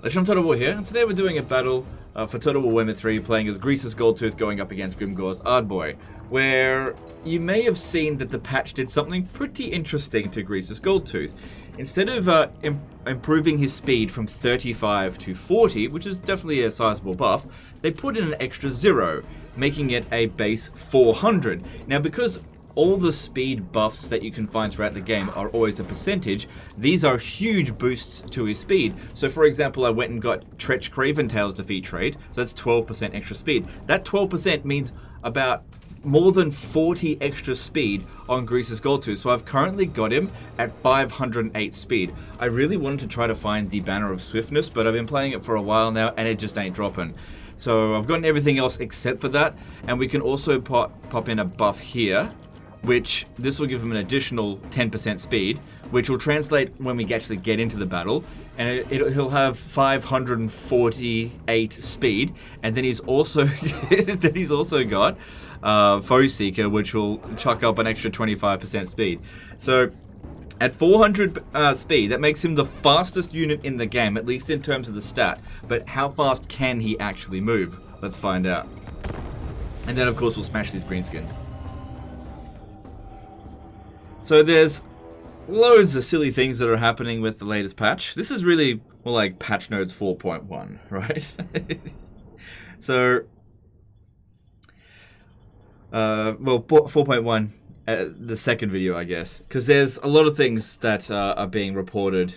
Let's Total War here, and today we're doing a battle for Total War Warhammer 3, playing as Greasus Goldtooth going up against Grimgor's Ardboy, where you may have seen that the patch did something pretty interesting to Greasus Goldtooth. Instead of improving his speed from 35 to 40, which is definitely a sizable buff, they put in an extra 0, making it a base 400. Now, because all the speed buffs that you can find throughout the game are always a percentage, these are huge boosts to his speed. So for example, I went and got Tretch Craventail's defeat trait, so that's 12% extra speed. That 12% means about more than 40 extra speed on Greasus Goldtooth, so I've currently got him at 508 speed. I really wanted to try to find the Banner of Swiftness, but I've been playing it for a while now and it just ain't dropping. So I've gotten everything else except for that, and we can also pop in a buff here, which this will give him an additional 10% speed, which will translate when we actually get into the battle, and he'll have 548 speed, and then he's also got Foe Seeker, which will chuck up an extra 25% speed. So at 400 speed, that makes him the fastest unit in the game, at least in terms of the stat. But how fast can he actually move? Let's find out. And then of course we'll smash these greenskins. So there's loads of silly things that are happening with the latest patch. This is really more like patch notes 4.1, right? So, well, 4.1, the second video, I guess, because there's a lot of things that are being reported.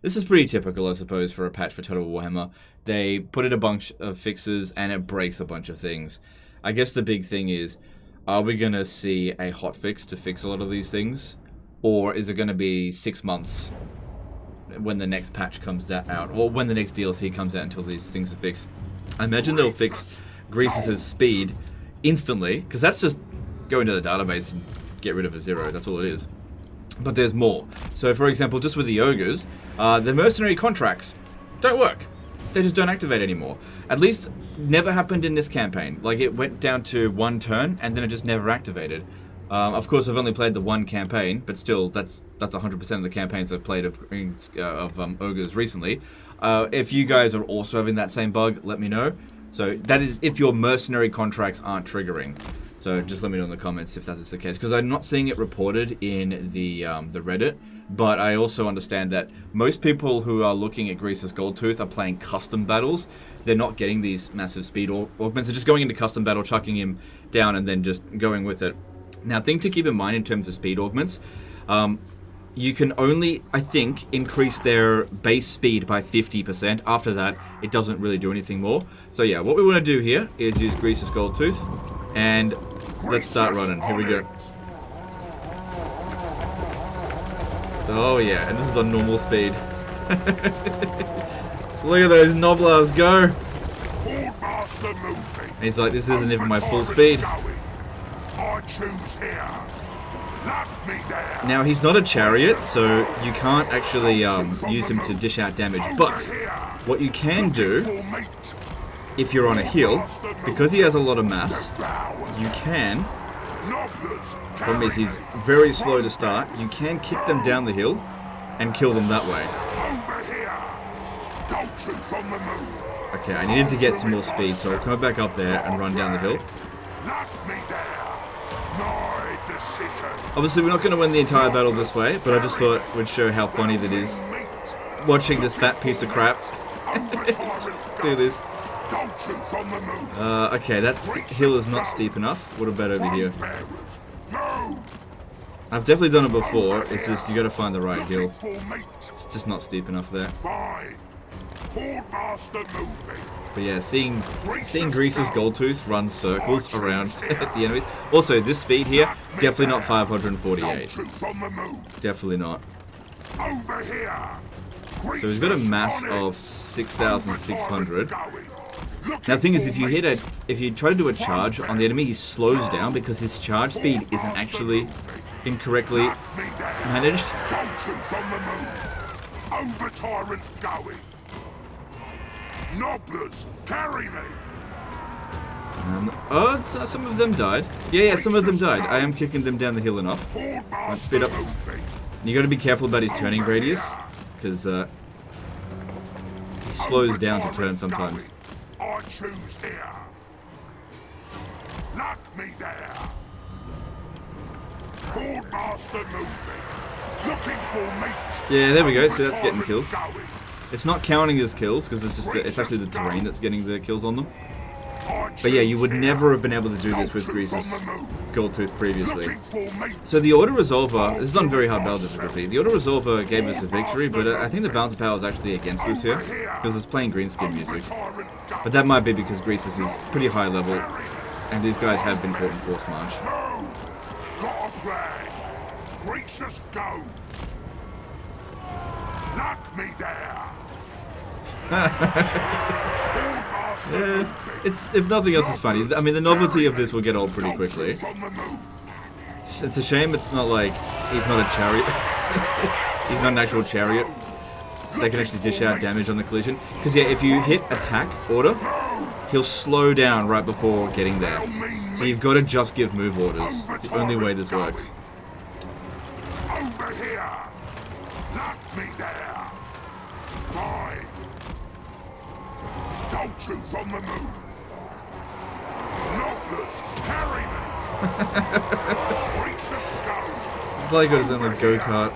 This is pretty typical, I suppose, for a patch for Total Warhammer. They put in a bunch of fixes and it breaks a bunch of things. I guess the big thing is, are we going to see a hotfix to fix a lot of these things? Or is it going to be 6 months when the next patch comes out? Or when the next DLC comes out until these things are fixed? I imagine they'll fix Greasus' speed instantly, because that's just go into the database and get rid of a 0. That's all it is. But there's more. So for example, just with the ogres, the mercenary contracts don't work. They just don't activate anymore. At least never happened in this campaign. Like, it went down to 1 turn and then it just never activated. Of course, I've only played the 1 campaign, but still, that's 100% of the campaigns I've played of ogres recently. If you guys are also having that same bug, let me know. So that is if your mercenary contracts aren't triggering. So just let me know in the comments if that is the case, because I'm not seeing it reported in the Reddit. But I also understand that most people who are looking at Greasus Goldtooth are playing custom battles. They're not getting these massive speed augments. They're just going into custom battle, chucking him down, and then just going with it. Now, thing to keep in mind in terms of speed augments, you can only, I think, increase their base speed by 50%. After that, it doesn't really do anything more. So yeah, what we want to do here is use Greasus Goldtooth, and let's start running. Here we go. Oh yeah, and this is on normal speed. Look at those Nobblers go! And he's like, this isn't even my full speed. Now, he's not a chariot, so you can't actually use him to dish out damage, but what you can do, if you're on a hill, because he has a lot of mass, you can, problem is he's very slow to start, you can kick them down the hill and kill them that way. Okay, I needed to get some more speed, so I'll come back up there and run down the hill. Obviously, we're not going to win the entire battle this way, but I just thought it would show how funny that is, watching this fat piece of crap do this. Okay, that hill is not steep enough. What about over here? I've definitely done it before, it's just you gotta find the right hill. It's just not steep enough there. But yeah, seeing Greasus Goldtooth run circles around the enemies. Also, this speed here, definitely not 548. Definitely not. So he's got a mass of 6,600. Now the thing is, if you try to do a charge on the enemy, he slows down because his charge speed isn't actually incorrectly managed. Nobblers, carry me! Oh, some of them died. Yeah, some of them died. I am kicking them down the hill enough. Right, speed up. You got to be careful about his turning radius, because slows down to turn sometimes. I choose here. Lock me there. Horde master moving. Looking for meat. Yeah, there we go. See, that's getting kills. It's not counting as kills because it's just it's actually the terrain that's getting the kills on them. But yeah, you would never have been able to do this with Greasus Goldtooth previously. So the auto-resolver, this is on very hard battle difficulty, the auto-resolver gave us a victory, but I think the balance of power is actually against us here, because it's playing green skin music. But that might be because Greasus is pretty high level, and these guys have been caught in forced march. Got a plan. Greasus goes. Lock me there. Yeah, it's, if nothing else, it's funny. I mean, the novelty of this will get old pretty quickly. It's a shame it's not like, he's not a chariot. He's not an actual chariot. They can actually dish out damage on the collision. Because yeah, if you hit attack order, he'll slow down right before getting there. So you've got to just give move orders. It's the only way this works. Over here. Lock me there. Fine. Goldtooth on the move. Noblers, carry me. Greasus goes. He's like got his own like go-kart.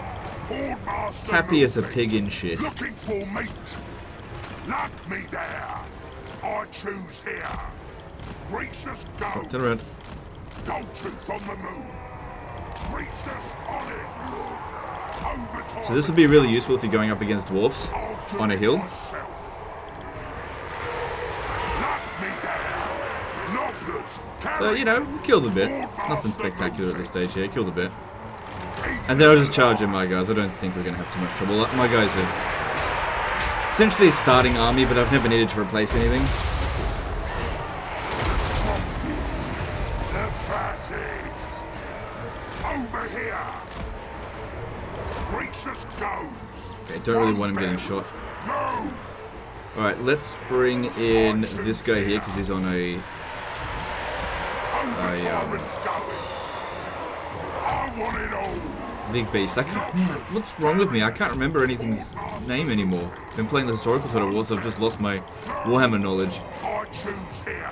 Horde master Happy as a moving. pig in shit. Looking for meat. Lock me there. I choose here. Greasus goes. Turn around. Goldtooth on the move. Greasus on it. Overtime. So this will be really useful if you're going up against dwarfs on a hill. Myself. Lock me there. Noblers, carry So, you know, killed a bit. Nothing spectacular at this stage here, killed a bit. And then I'll just charge in my guys. I don't think we're going to have too much trouble. My guys are essentially a starting army, but I've never needed to replace anything. the fatties. Over here. Greasus goes. Okay, don't really want him getting shot. No. Alright, let's bring in this guy here, because he's on a... Overtime going. I want it all. big beast. I can't... Man, what's wrong with me? I can't remember anything's name anymore. I've been playing the historical Total War, so I've just lost my Warhammer knowledge. I choose here.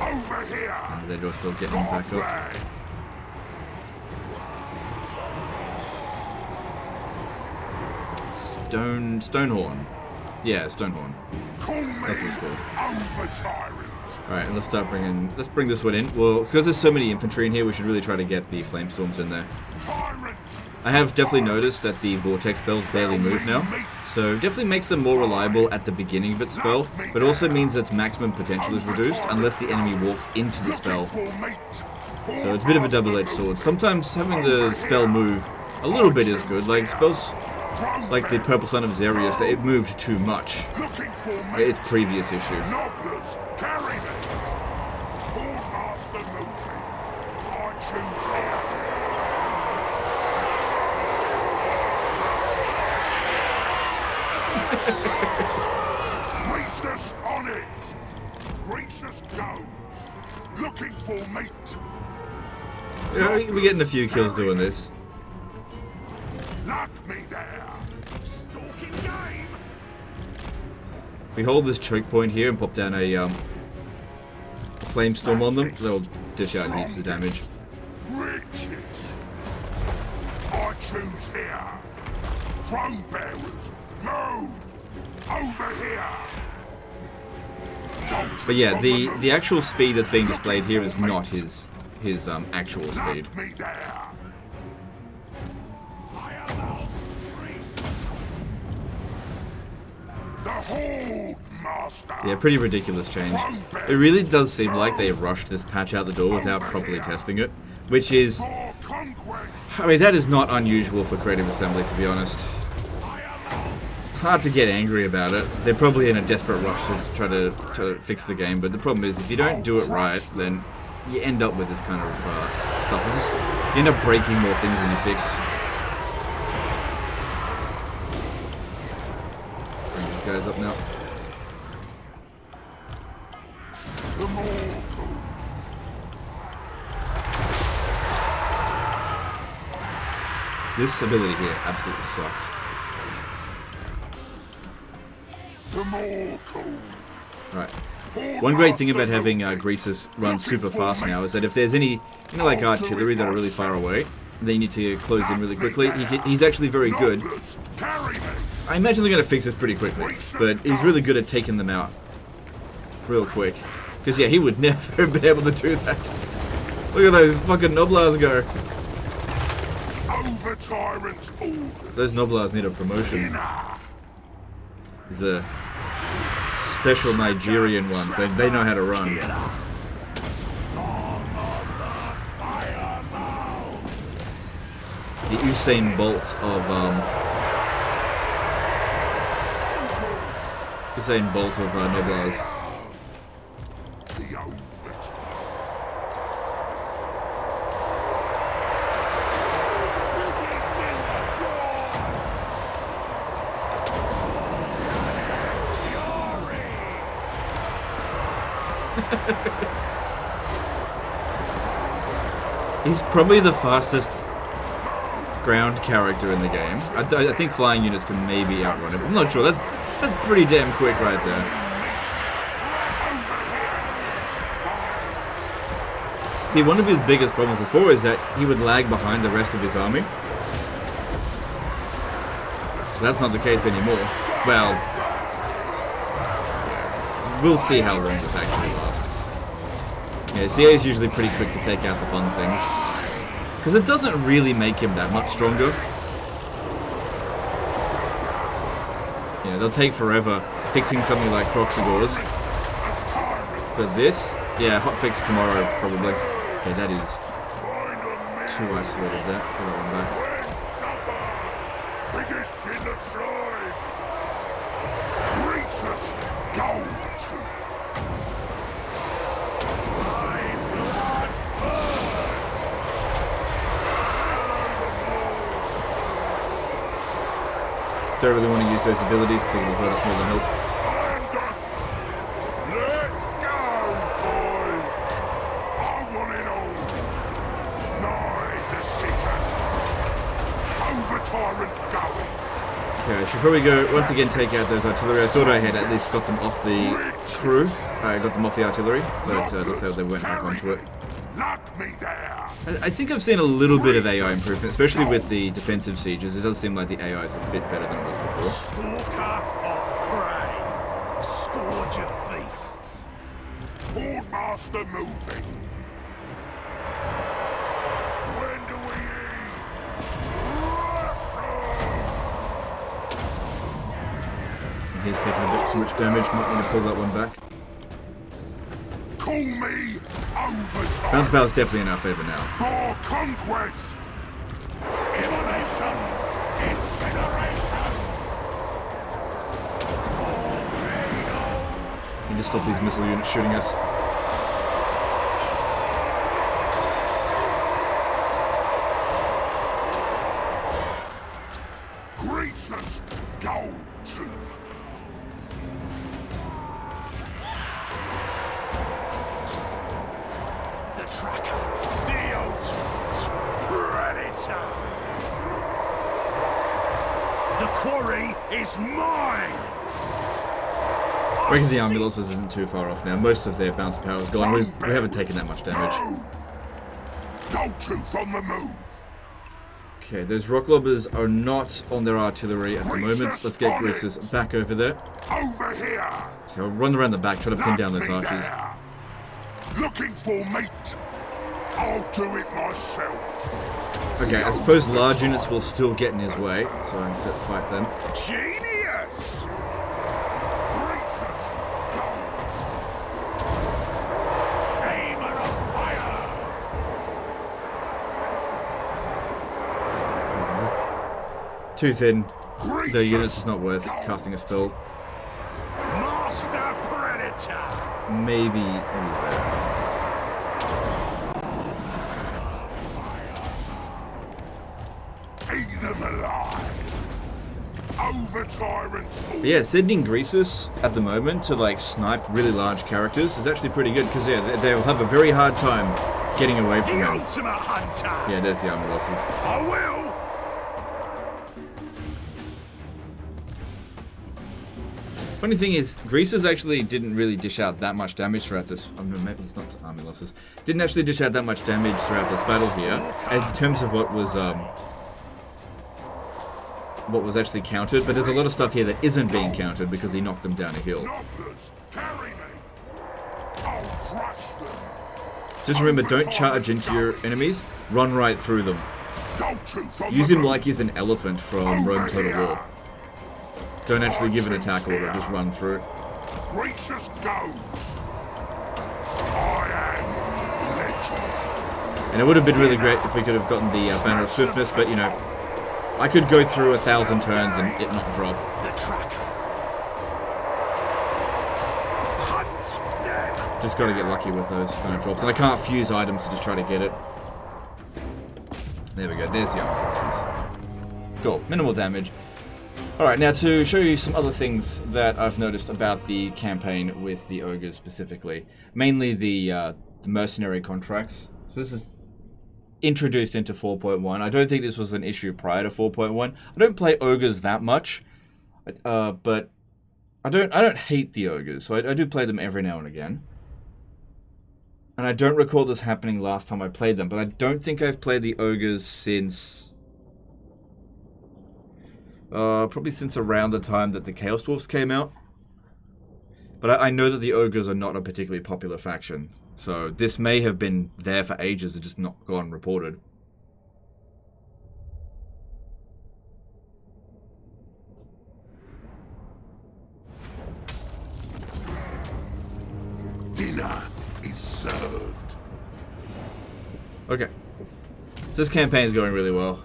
Over here. And they're still getting back up. Stonehorn. Yeah, Stonehorn. That's what it's called. Alright, let's bring this one in. Well, because there's so many infantry in here, we should really try to get the Flamestorms in there. I have definitely noticed that the Vortex spells barely move now, so definitely makes them more reliable at the beginning of its spell, but also means its maximum potential is reduced unless the enemy walks into the spell. So it's a bit of a double-edged sword. Sometimes having the spell move a little bit is good, like spells like the Purple Sun of Xerius, it moved too much. Its previous issue. Greasus on it. Greasus goes. Looking for meat. Yeah, we're getting a few kills doing this. Lock me there. Stalking game. We hold this choke point here and pop down a Flamestorm on them. They'll dish out heaps of damage. Riches. I choose here. Throne bearers. Move. Over here. But yeah, the actual speed that's being displayed here is not his actual speed. Lock me there. The Horde Master. Yeah, pretty ridiculous change. It really does seem like they rushed this patch out the door without properly testing it, which is, For conquest. I mean, that is not unusual for Creative Assembly, to be honest. Hard to get angry about it. They're probably in a desperate rush to try to fix the game, but the problem is if you don't do it right, then you end up with this kind of stuff. You end up breaking more things than you fix. Bring these guys up now. The mortal. This ability here absolutely sucks. for more cool. Right. One great thing about having Greasus run super fast now is that if there's any, like artillery that are really far away, they need to close in really quickly. He's actually very good. I imagine they're going to fix this pretty quickly, but he's really good at taking them out real quick. Because, yeah, he would never be able to do that. Look at those fucking Noblars go. Over tyrant's orders. Those Noblars need a promotion. He's a special Nigerian ones. They know how to run. The Usain Bolt of Noblars. He's probably the fastest ground character in the game. I think flying units can maybe outrun him. I'm not sure. That's pretty damn quick right there. See, one of his biggest problems before is that he would lag behind the rest of his army. That's not the case anymore. Well, we'll see how long this actually lasts. Yeah, CA is usually pretty quick to take out the fun things. Because it doesn't really make him that much stronger. You know, they'll take forever fixing something like Croxagores. But this, yeah, hotfix tomorrow, probably. Okay, that is too isolated there. Put that one back. Biggest in the tribe. Greasus gold. Don't really want to use those abilities. I think it'll hurt us more than help. Let's go, boy. I want it all. My decision. Over tyrant going. Okay, I should probably go once again take out those artillery. I thought I had at least got them off the crew. I got them off the artillery, but looks like they went back onto it. Lock me there. I think I've seen a little bit of AI improvement, especially with the defensive sieges. It does seem like the AI is a bit better than it was before. Stalker of prey. Scourge of beasts. Horde master moving. When do we eat? He's taking a bit too much damage. Might want to pull that one back. Call me overtime. Bounce power is definitely in our favor now. For conquest. Immolation. Incineration. Need to stop these missile units shooting us. Greasus gold tooth. Tracker, the ultimate predator. The quarry is mine. I reckon the army losses isn't too far off now. Most of their bounce power is gone. We haven't taken that much damage. Gold tooth on the move. Okay, those rock lobbers are not on their artillery at the moment. Let's get Greasus back over there. Over here. So I'll run around the back, try to pin down those archers. Looking for meat. I'll do it myself. Okay, I suppose large units will still get in his way, so I have to fight them. Genius! Greasus gold. Shaman of fire. Too thin. The units is not worth casting a spell. Master Predator. Maybe there. Eat them alive. Over tyrants. But yeah, sending Greasus at the moment to like snipe really large characters is actually pretty good because yeah, they'll have a very hard time getting away from him. Ultimate hunter. Yeah, there's the armor losses. I will. Funny thing is, Greasus actually didn't really dish out that much damage throughout this. Oh, no, maybe it's not army losses. Didn't actually dish out that much damage throughout this battle here, in terms of what was actually countered. But there's a lot of stuff here that isn't being countered because he knocked them down a hill. Just remember, don't charge into your enemies. Run right through them. Use him like he's an elephant from Rome Total War. Don't actually give an attack order, just run through. Greasus goes. I am legend. And it would have been really great if we could have gotten the Banner of Swiftness, but you know, I could go through 1,000 turns and it not drop. The tracker. Hunt them. Just gotta get lucky with those kind of drops. And I can't fuse items to just try to get it. There we go, there's the armor pieces. Cool, minimal damage. Alright, now to show you some other things that I've noticed about the campaign with the ogres specifically. Mainly the mercenary contracts. So this is introduced into 4.1. I don't think this was an issue prior to 4.1. I don't play ogres that much, but I don't hate the ogres, so I do play them every now and again. And I don't recall this happening last time I played them, but I don't think I've played the ogres since... probably since around the time that the Chaos Dwarfs came out. But I know that the ogres are not a particularly popular faction. So this may have been there for ages and just not gone reported. Dinner is served. Okay. So this campaign is going really well.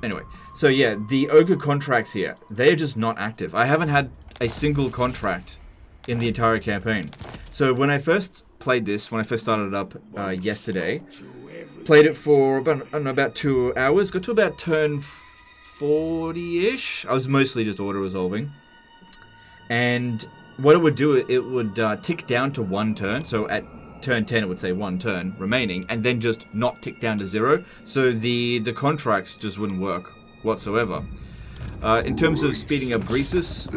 Anyway, so yeah, the ogre contracts here, they're just not active. I haven't had a single contract in the entire campaign. So when I first played this, when I first started it up yesterday, played it for about, I don't know, about 2 hours, got to about turn 40-ish. I was mostly just auto-resolving. And what it would do, it would tick down to 1 turn, so at turn 10 it would say 1 turn remaining, and then just not tick down to 0, so the contracts just wouldn't work whatsoever. In terms of speeding up Greasus,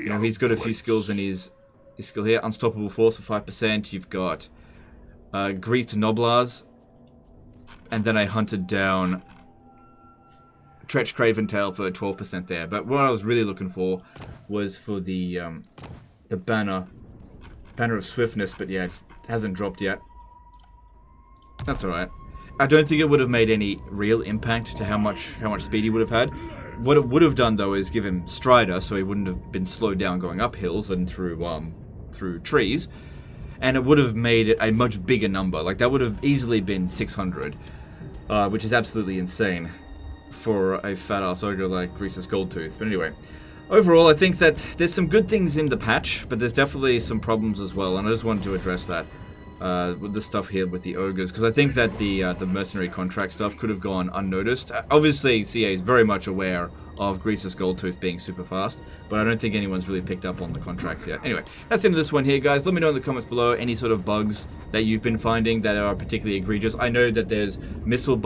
you know, he's got a few skills in his skill here. Unstoppable Force for 5%, you've got Grease to Noblars, and then I hunted down Tretch Craventail for 12% there. But what I was really looking for was for the Banner of Swiftness, but yeah, it hasn't dropped yet. That's alright. I don't think it would have made any real impact to how much speed he would have had. What it would have done though is give him Strider, so he wouldn't have been slowed down going up hills and through trees, and it would have made it a much bigger number. Like that would have easily been 600, which is absolutely insane for a fat ass ogre like Greasus Goldtooth. But anyway. Overall, I think that there's some good things in the patch, but there's definitely some problems as well, and I just wanted to address that with the stuff here with the ogres, because I think that the mercenary contract stuff could have gone unnoticed. Obviously, CA is very much aware of Greasus Goldtooth being super fast, but I don't think anyone's really picked up on the contracts yet. Anyway, that's the end of this one here, guys. Let me know in the comments below any sort of bugs that you've been finding that are particularly egregious. I know that there's missile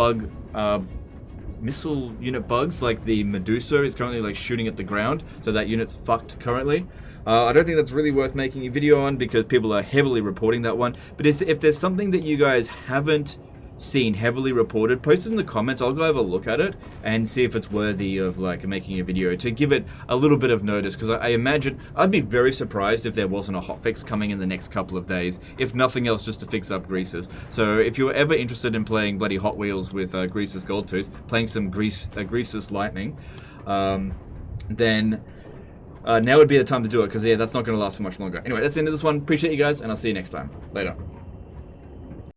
unit bugs, like the Medusa is currently like shooting at the ground, so that unit's fucked currently. I don't think that's really worth making a video on because people are heavily reporting that one, but if there's something that you guys haven't seen heavily reported, post it in the comments. I'll go have a look at it and see if it's worthy of like making a video to give it a little bit of notice, because I imagine I'd be very surprised if there wasn't a hotfix coming in the next couple of days, if nothing else just to fix up Greasus. So if you're ever interested in playing bloody Hot Wheels with Greasus Goldtooth, playing some Greasus Lightning, then now would be the time to do it, because yeah, that's not going to last for much longer. Anyway, that's the end of this one. Appreciate you guys, and I'll see you next time. Later.